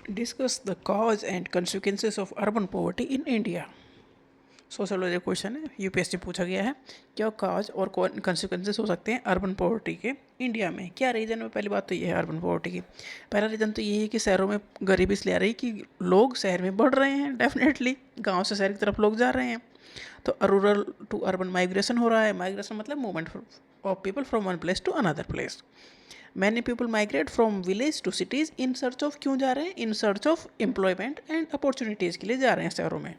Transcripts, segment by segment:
Discuss the cause and consequences of urban poverty in India. Sociology question है, UPSC पूछा गया है। क्या काज और कंसिक्वेंसेस हो सकते हैं अर्बन पॉवर्टी के इंडिया में? क्या रीज़न है? पहली बात तो ये है अर्बन पॉवर्टी की। पहला रीज़न तो ये है कि शहरों में गरीबी इसलिए आ रही है कि लोग शहर में बढ़ रहे हैं, डेफिनेटली गांव से शहर की तरफ लोग जा रहे हैं। तो रूरल टू अर्बन माइग्रेशन हो रहा है। माइग्रेशन मतलब movement of people from one place to another place. Many people migrate from village to cities in search of, क्यों जा रहे हैं? In search of employment and opportunities के लिए जा रहे हैं शहरों में।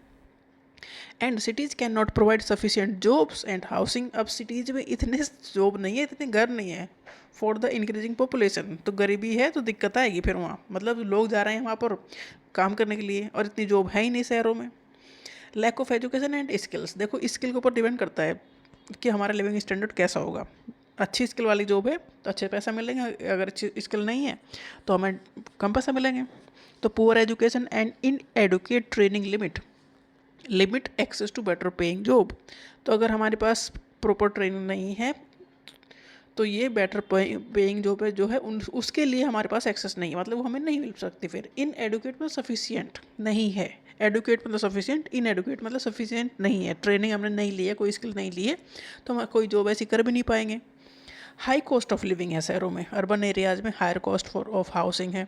And cities can not provide sufficient jobs and housing. अब सिटीज़ में इतने जॉब नहीं है, इतने घर नहीं है फॉर द इंक्रीजिंग पॉपुलेशन। तो गरीबी है तो दिक्कत आएगी फिर वहाँ, मतलब लोग जा रहे हैं वहाँ पर काम करने के लिए और इतनी जॉब है ही नहीं शहरों में। Lack of education and skills, देखो स्किल के ऊपर डिपेंड करता है कि हमारा लिविंग स्टैंडर्ड कैसा होगा। अच्छी स्किल वाली जॉब है तो अच्छे पैसा मिलेंगे, अगर अच्छी स्किल नहीं है तो हमें कम पैसा मिलेंगे। तो poor education and inadequate training limit access to better paying job. तो अगर हमारे पास प्रॉपर ट्रेनिंग नहीं है तो ये बेटर पेइंग जॉब है जो है उसके लिए हमारे पास एक्सेस नहीं है, मतलब वो हमें नहीं मिल सकती। फिर इन एडुकेट मतलब सफिशियंट नहीं है, एडुकेट मतलब सफिशियंट, इन एडुकेट मतलब सफिशियंट नहीं है। ट्रेनिंग हमने नहीं ली है, कोई स्किल नहीं ली है तो हम कोई जॉब ऐसी कर भी नहीं पाएंगे। हाई कॉस्ट ऑफ लिविंग है शहरों में, अर्बन एरियाज़ में higher cost for of housing है।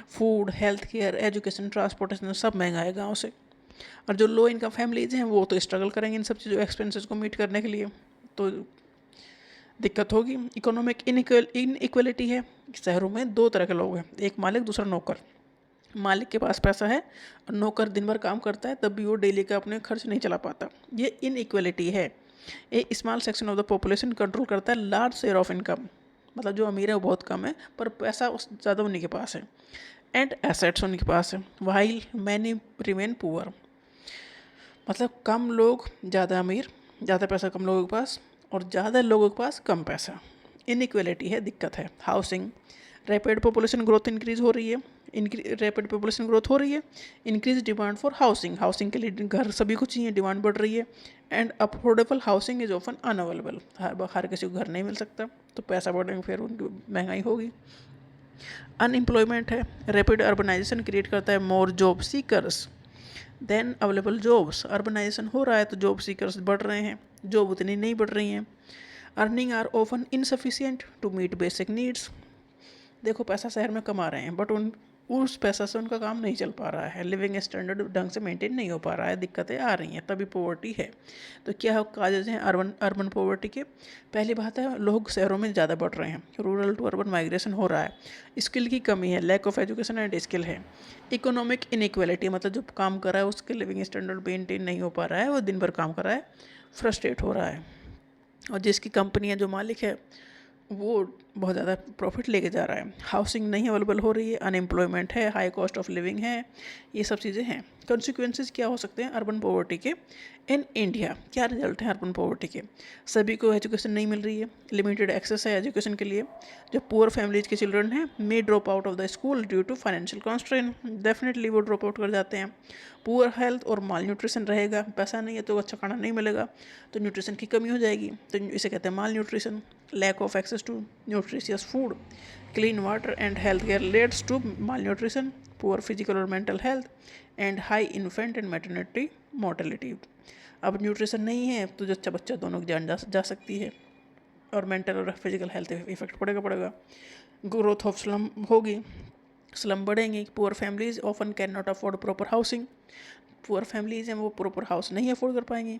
Food, health care, education, transportation सब महंगा है गाँव से। और जो लो इनकम फैमिलीज हैं वो तो स्ट्रगल करेंगे इन सब चीज़ों एक्सपेंसेस को मीट करने के लिए, तो दिक्कत होगी। इकोनॉमिक इनइक्वलिटी है, शहरों में दो तरह के लोग हैं, एक मालिक दूसरा नौकर। मालिक के पास पैसा है और नौकर दिन भर काम करता है तब भी वो डेली का अपने खर्च नहीं चला पाता, ये इनइक्वलिटी है। A small section of the population control करता है लार्ज शेयर ऑफ इनकम, मतलब जो अमीर है वो बहुत कम है पर पैसा ज़्यादा उन्हीं के पास है एंड एसेट्स उन्हीं के पास है। वाइल मैनी रिमेन पुअर, मतलब कम लोग ज़्यादा अमीर, ज़्यादा पैसा कम लोगों के पास और ज़्यादा लोगों के पास कम पैसा। इनइक्वलिटी है, दिक्कत है। Housing, rapid population growth increase हो रही है, रैपिड पॉपुलेशन ग्रोथ हो रही है, increase demand for housing, housing के लिए घर सभी को चाहिए, डिमांड बढ़ रही है। And affordable housing is often unavailable, हर किसी को घर नहीं मिल सकता तो पैसा बढ़ेंगे फिर उनकी महंगाई होगी। अनएम्प्लॉयमेंट है, रैपिड अर्बनाइजेशन क्रिएट करता है more job seekers than available jobs. Urbanization हो रहा है तो जॉब सीकर्स बढ़ रहे हैं, जॉब उतनी नहीं बढ़ रही हैं। Earning are often insufficient to meet basic needs, देखो पैसा शहर में कमा रहे हैं बट उस पैसा से उनका काम नहीं चल पा रहा है, लिविंग स्टैंडर्ड ढंग से मेंटेन नहीं हो पा रहा है, दिक्कतें आ रही हैं, तभी पॉवर्टी है। तो क्या काजेज हैं अर्बन अर्बन पॉवर्टी के? पहली बात है लोग शहरों में ज़्यादा बढ़ रहे हैं, रूरल टू अर्बन माइग्रेशन हो रहा है। स्किल की कमी है, lack of education and skill है। इकोनॉमिक इनइक्वालिटी, मतलब जो काम कर रहा है उसके लिविंग स्टैंडर्ड मेंटेन नहीं हो पा रहा है, वो दिन भर काम कर रहा है, फ्रस्ट्रेट हो रहा है। और जिसकी कंपनी है, जो मालिक है वो बहुत ज़्यादा प्रॉफिट लेके जा रहा है। हाउसिंग नहीं अवेलेबल हो रही है, अनएम्प्लॉयमेंट है, हाई कॉस्ट ऑफ लिविंग है, ये सब चीज़ें हैं। कॉन्सिक्वेंसेस क्या हो सकते हैं अर्बन पॉवर्टी के इन इंडिया? क्या रिजल्ट है अर्बन पॉवर्टी के? सभी को एजुकेशन नहीं मिल रही है, लिमिटेड एक्सेस है एजुकेशन के लिए। जो पुअर फैमिलीज के चिल्ड्रन हैं may drop out of the school due to financial constraint, definitely वो ड्रॉप आउट कर जाते हैं। पुअर हेल्थ और माल न्यूट्रिशन रहेगा, पैसा नहीं है तो अच्छा खाना नहीं मिलेगा तो न्यूट्रिशन की कमी हो जाएगी, तो इसे कहते हैं malnutrition. Lack of access to nutritious food, clean water and health care leads to malnutrition, poor physical और mental health and high infant and maternity mortality. अब न्यूट्रिशन नहीं है तो जच्चा बच्चा दोनों की जान जा सकती है और मेंटल और फिजिकल हेल्थ इफेक्ट पड़ेगा। ग्रोथ ऑफ स्लम होगी, स्लम बढ़ेंगे। Poor families often can not afford proper housing, poor families हैं वो प्रॉपर हाउस नहीं अफोर्ड कर पाएंगे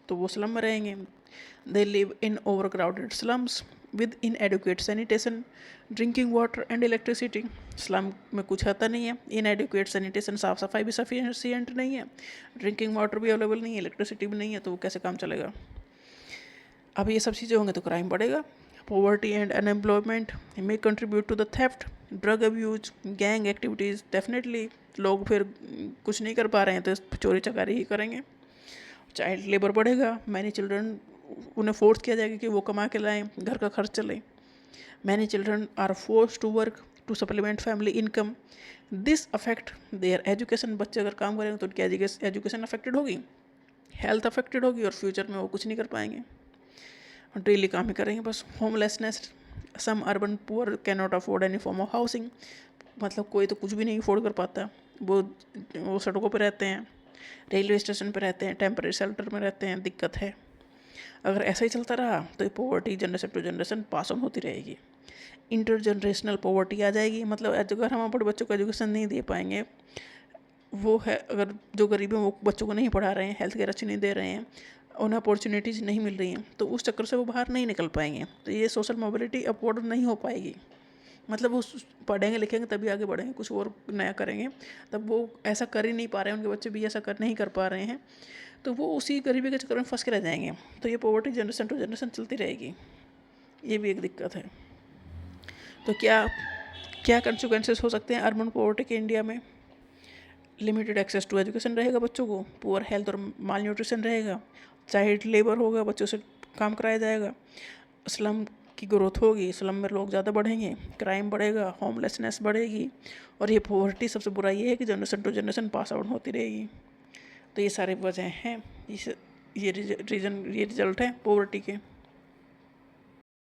तो वो स्लम में रहेंगे। They live in overcrowded slums with inadequate sanitation, drinking water and electricity, slum में कुछ आता नहीं है, इन एडुकेट सैनिटेशन साफ़ सफाई भी सफिशियंट नहीं है, ड्रिंकिंग वाटर भी अवेलेबल नहीं है, इलेक्ट्रिसिटी भी नहीं है, तो वो कैसे काम चलेगा? अब ये सब चीज़ें होंगे तो क्राइम बढ़ेगा। Poverty and unemployment may contribute to the theft, drug abuse, gang activities, definitely लोग फिर कुछ नहीं कर पा रहे हैं तो चोरी चकारी ही करेंगे। चाइल्ड लेबर बढ़ेगा, मैनी चिल्ड्रन, उन्हें फोर्स किया जाएगा कि वो कमा के लाएं, घर का खर्च चले। Many children are force to work to supplement family income, this affect their education, बच्चे अगर काम करेंगे तो उनकी एजुकेशन अफेक्टेड होगी, हेल्थ अफेक्टेड होगी और फ्यूचर में वो कुछ नहीं कर पाएंगे, डेली काम ही करेंगे बस। Homelessness, some urban poor can not afford any form of housing, मतलब कोई तो कुछ भी नहीं अफोर्ड कर पाता। वो सड़कों पर रहते हैं, रेलवे स्टेशन पर रहते हैं, टेम्परेरी शेल्टर में रहते हैं, दिक्कत है। अगर ऐसा ही चलता रहा तो ये poverty generation to generation pass on होती रहेगी। इंटर जनरेशनल पॉवर्टी आ जाएगी, मतलब अगर हम अपने बच्चों को एजुकेशन नहीं दे पाएंगे, वो है अगर जो गरीब हैं वो बच्चों को नहीं पढ़ा रहे हैं, हेल्थ केयर अच्छी नहीं दे रहे हैं, उन्हें अपॉर्चुनिटीज़ नहीं मिल रही हैं, तो उस चक्कर से वो बाहर नहीं निकल पाएंगे, तो ये सोशल मोबिलिटी अपवर्ड नहीं हो पाएगी। मतलब वो पढ़ेंगे लिखेंगे तभी आगे बढ़ेंगे, कुछ और नया करेंगे, तब वो ऐसा कर ही नहीं पा रहे हैं, उनके बच्चे भी ऐसा कर नहीं कर पा रहे हैं, तो वो उसी गरीबी के चक्कर में फंस के रह जाएंगे। तो ये पॉवर्टी जनरेशन टू जनरेशन चलती रहेगी, ये भी एक दिक्कत है। तो क्या क्या कंसिक्वेंसेस हो सकते हैं अर्बन पॉवर्टी के इंडिया में? लिमिटेड एक्सेस टू एजुकेशन रहेगा बच्चों को, पुअर हेल्थ और माल न्यूट्रिशन रहेगा, चाइल्ड लेबर होगा, बच्चों से काम कराया जाएगा, स्लम की ग्रोथ होगी, स्लम में लोग ज़्यादा बढ़ेंगे, क्राइम बढ़ेगा, होमलेसनेस बढ़ेगी, और ये पॉवर्टी सबसे बुरा ये है कि generation to generation pass out होती रहेगी। तो ये सारे वजह हैं, ये रिजल्ट है पॉवर्टी के।